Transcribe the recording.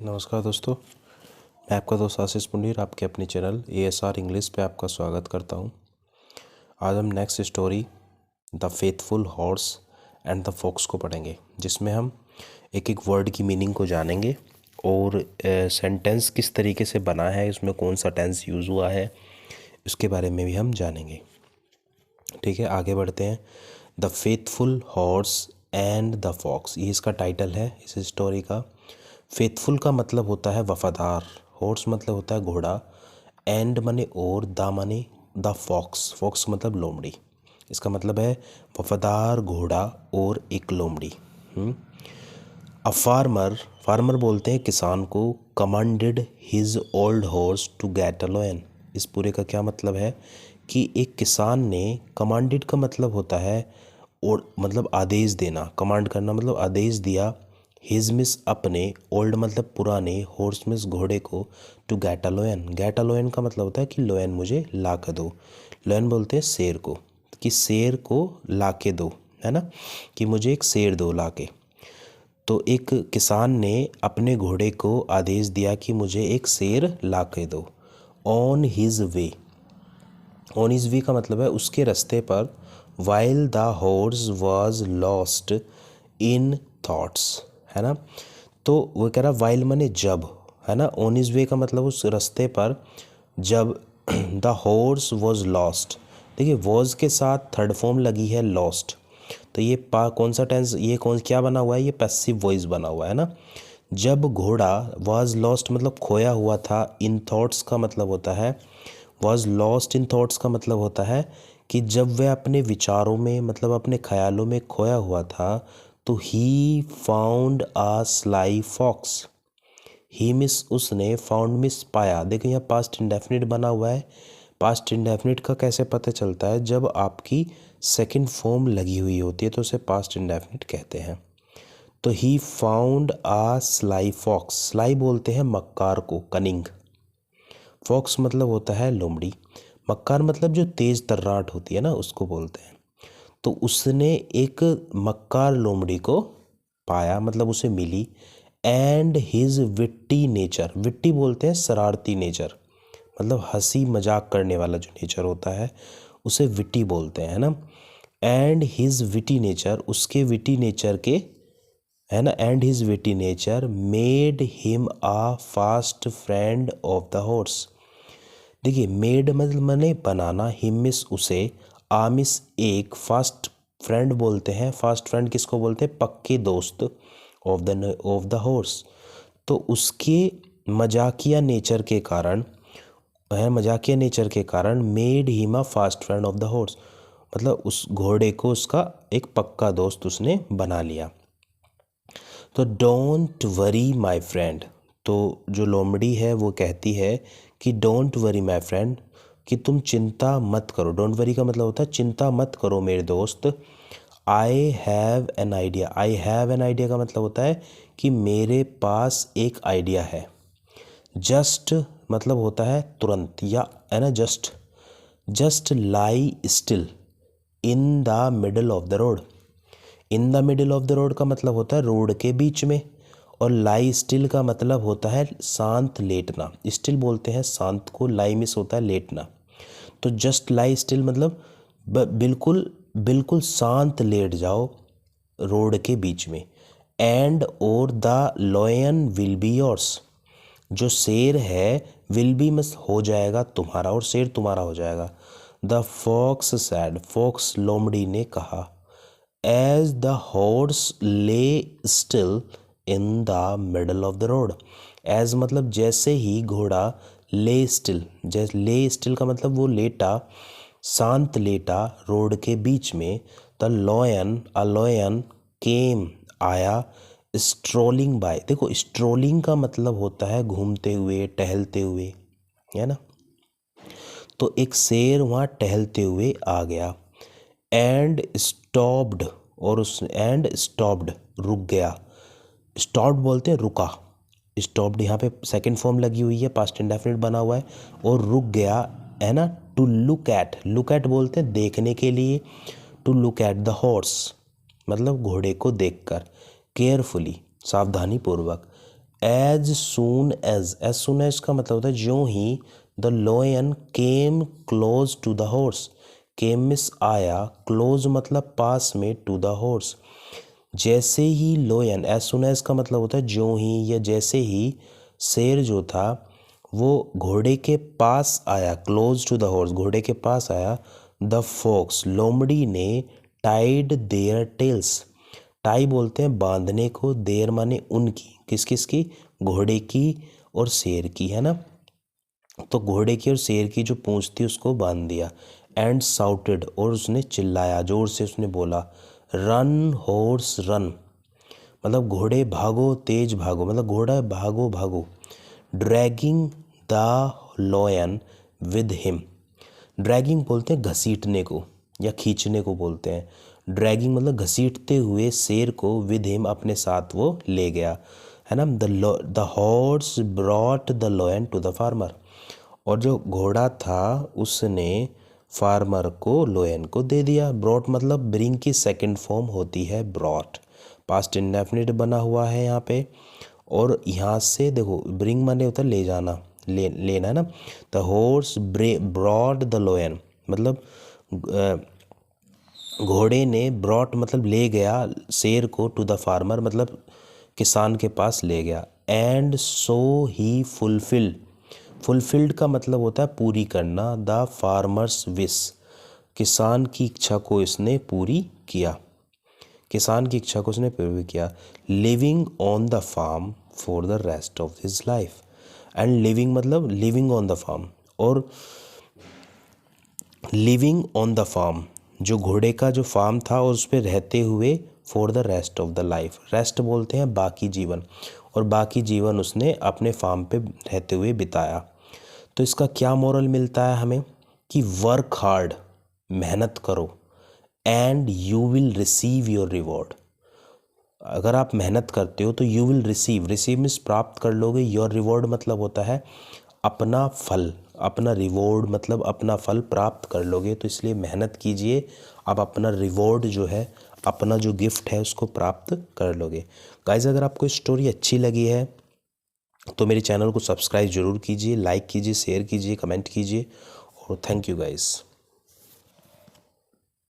नमस्कार दोस्तों, मैं आपका दोस्त आशीष पुंडीर आपके अपने चैनल ASR इंग्लिश पे आपका स्वागत करता हूँ। आज हम next story the faithful horse and the fox को पढ़ेंगे, जिसमें हम एक एक वर्ड की मीनिंग को जानेंगे और सेंटेंस किस तरीके से बना है, उसमें कौन सा टेंस यूज़ हुआ है, उसके बारे में भी हम जानेंगे। ठीक है, आगे बढ़ते हैं। The faithful horse and the fox, ये इसका टाइटल है इस स्टोरी का। फेथफुल का मतलब होता है वफादार, हॉर्स मतलब होता है घोड़ा, एंड माने और, द माने द फॉक्स, फॉक्स मतलब लोमड़ी। इसका मतलब है वफादार घोड़ा और एक लोमड़ी। अ फार्मर, फार्मर बोलते हैं किसान को, commanded his old horse to get a lion. इस पूरे का क्या मतलब है कि एक किसान ने, कमांडेड का मतलब होता है और मतलब आदेश देना, कमांड करना मतलब आदेश दिया, हिज मिस अपने, ओल्ड मतलब पुराने, हॉर्स मिस घोड़े को, to get a lion. Get a lion का मतलब होता है कि लोयन मुझे ला कर दो। लोयन बोलते हैं शेर को, कि शेर को ला के दो, है ना, कि मुझे एक शेर दो ला के। तो एक किसान ने अपने घोड़े को आदेश दिया कि मुझे एक शेर ला के दो। On his way, on his way का मतलब है उसके रास्ते पर। While the horse was lost in thoughts, है ना। तो वो कह रहा वाइल माने जब, है ना। ऑन हिज वे का मतलब उस रास्ते पर जब द हॉर्स वॉज लॉस्ट। देखिए वॉज के साथ थर्ड फॉर्म लगी है लॉस्ट, तो ये कौन सा टेंस, ये कौन क्या बना हुआ है, ये पैसिव वॉइस बना हुआ है ना। जब घोड़ा वॉज लॉस्ट मतलब खोया हुआ था, इन थॉट्स का मतलब होता है, वॉज लॉस्ट इन थॉट्स का मतलब होता है कि जब वह अपने विचारों में मतलब अपने ख्यालों में खोया हुआ था, तो he found a sly fox. He means उसने, फाउंड मिस पाया। देखो यहाँ पास्ट इंडेफिनिट बना हुआ है। पास्ट इंडेफिनिट का कैसे पता चलता है, जब आपकी सेकंड फॉर्म लगी हुई होती है तो उसे पास्ट इंडेफिनिट कहते हैं। तो he found a sly fox, sly बोलते हैं मक्कार को, कनिंग। फॉक्स मतलब होता है लोमड़ी। मक्कार मतलब जो तेज तर्राट होती है ना, उसको बोलते हैं। तो उसने एक मक्कार लोमड़ी को पाया, मतलब उसे मिली। एंड हिज विट्टी नेचर, विट्टी बोलते हैं शरारती नेचर, मतलब हंसी मजाक करने वाला जो नेचर होता है उसे विट्टी बोलते हैं, है ना। एंड हिज विटी नेचर, उसके विटी नेचर के, है ना, and his witty nature made him a fast friend of the horse. देखिए मेड मतलब मने बनाना, हिम मिस उसे, आमिस एक, फास्ट फ्रेंड बोलते हैं, फास्ट फ्रेंड किसको बोलते हैं, पक्के दोस्त, ऑफ द हॉर्स। तो उसके मजाकिया नेचर के कारण, है मजाकिया नेचर के कारण, made him a fast friend of the horse, मतलब उस घोड़े को उसका एक पक्का दोस्त उसने बना लिया। तो डोंट वरी माय फ्रेंड, तो जो लोमड़ी है वो कहती है कि डोंट वरी माय फ्रेंड, कि तुम चिंता मत करो। डोंट वरी का मतलब होता है चिंता मत करो मेरे दोस्त। I have an idea, I have an idea का मतलब होता है कि मेरे पास एक आइडिया है। जस्ट मतलब होता है तुरंत, या है ना, just, just lie still in the middle of the road. In the middle of the road का मतलब होता है रोड के बीच में, और लाई स्टिल का मतलब होता है शांत लेटना। स्टिल बोलते हैं शांत को, लाई मिस होता है लेटना। तो जस्ट लाई स्टिल मतलब बिल्कुल बिल्कुल शांत लेट जाओ रोड के बीच में। एंड और the lion will be yours, जो शेर है विल बी मस हो जाएगा तुम्हारा, और शेर तुम्हारा हो जाएगा। द फॉक्स सैड, फॉक्स लोमड़ी ने कहा। As the horse lay still in the middle of the road, as मतलब जैसे ही घोड़ा, ले स्टिल, जैसे ले स्टिल का मतलब वो लेटा, शांत लेटा रोड के बीच में। द लॉयन, अ लॉयन केम आया, स्ट्रोलिंग बाय। देखो स्ट्रोलिंग का मतलब होता है घूमते हुए, टहलते हुए, है ना। तो एक शेर वहाँ टहलते हुए आ गया। एंड स्टॉप्ड, और उस एंड स्टॉप्ड रुक गया। स्टॉप्ड बोलते हैं रुका, स्टॉप्ड यहाँ पे सेकंड फॉर्म लगी हुई है, पास्ट इंडेफिनिट बना हुआ है, और रुक गया, है ना। To look at, look at बोलते हैं देखने के लिए। To look at the horse मतलब घोड़े को देखकर, केयरफुली सावधानी पूर्वक। एज सून एज का मतलब होता है ज्यों ही the lion came close to the horse, came means आया, क्लोज मतलब पास में, टू द हॉर्स जैसे ही लोयन, एज सुन एज का मतलब होता है ज्यों ही या जैसे ही शेर जो था वो घोड़े के पास आया, क्लोज टू द हॉर्स घोड़े के पास आया, द फॉक्स लोमड़ी ने टाइड देयर टेल्स, टाई बोलते हैं बांधने को, देर माने उनकी, किस किस की, घोड़े की और शेर की, है ना। तो घोड़े की और शेर की जो पूंछ थी उसको बांध दिया। एंड साउटेड और उसने चिल्लाया, जोर से उसने बोला, रन हॉर्स रन, मतलब घोड़े भागो तेज भागो, मतलब घोड़ा भागो भागो। Dragging the lion with him, dragging बोलते हैं घसीटने को या खींचने को बोलते हैं, ड्रैगिंग मतलब घसीटते हुए शेर को, विद हिम अपने साथ वो ले गया, है ना। The horse brought the lion to the farmer, और जो घोड़ा था उसने फार्मर को, लोयन को दे दिया। ब्रॉट मतलब ब्रिंग की सेकंड फॉर्म होती है ब्रॉट, पास्ट इंडेफिनिट बना हुआ है यहाँ पे। और यहाँ से देखो ब्रिंग माने होता है ले जाना, लेना है ना। द हॉर्स ब्रॉट द लोयन मतलब घोड़े ने, ब्रॉट मतलब ले गया शेर को, टू द फार्मर मतलब किसान के पास ले गया। एंड सो ही फुलफिल्ड का मतलब होता है पूरी करना, द फार्मर्स विश, किसान की इच्छा को इसने पूरी किया, किसान की इच्छा को उसने पूरी किया। Living on the farm for the rest of his life, and living मतलब लिविंग ऑन द फार्म, और लिविंग ऑन द फार्म जो घोड़े का जो फार्म था और उस पर रहते हुए, for the rest of the life, rest बोलते हैं बाकी जीवन, और बाकी जीवन उसने अपने फार्म पे रहते हुए बिताया। तो इसका क्या मोरल मिलता है हमें कि वर्क हार्ड, मेहनत करो, and you will receive your reward, अगर आप मेहनत करते हो तो यू विल रिसीव मीन्स प्राप्त कर लोगे, योर रिवॉर्ड मतलब होता है अपना फल, अपना रिवॉर्ड मतलब अपना फल प्राप्त कर लोगे। तो इसलिए मेहनत कीजिए, आप अपना रिवॉर्ड जो है, अपना जो गिफ्ट है उसको प्राप्त कर लोगे। गाइस अगर आपको स्टोरी अच्छी लगी है तो मेरे चैनल को सब्सक्राइब जरूर कीजिए, लाइक कीजिए, शेयर कीजिए, कमेंट कीजिए, और थैंक यू गाइस।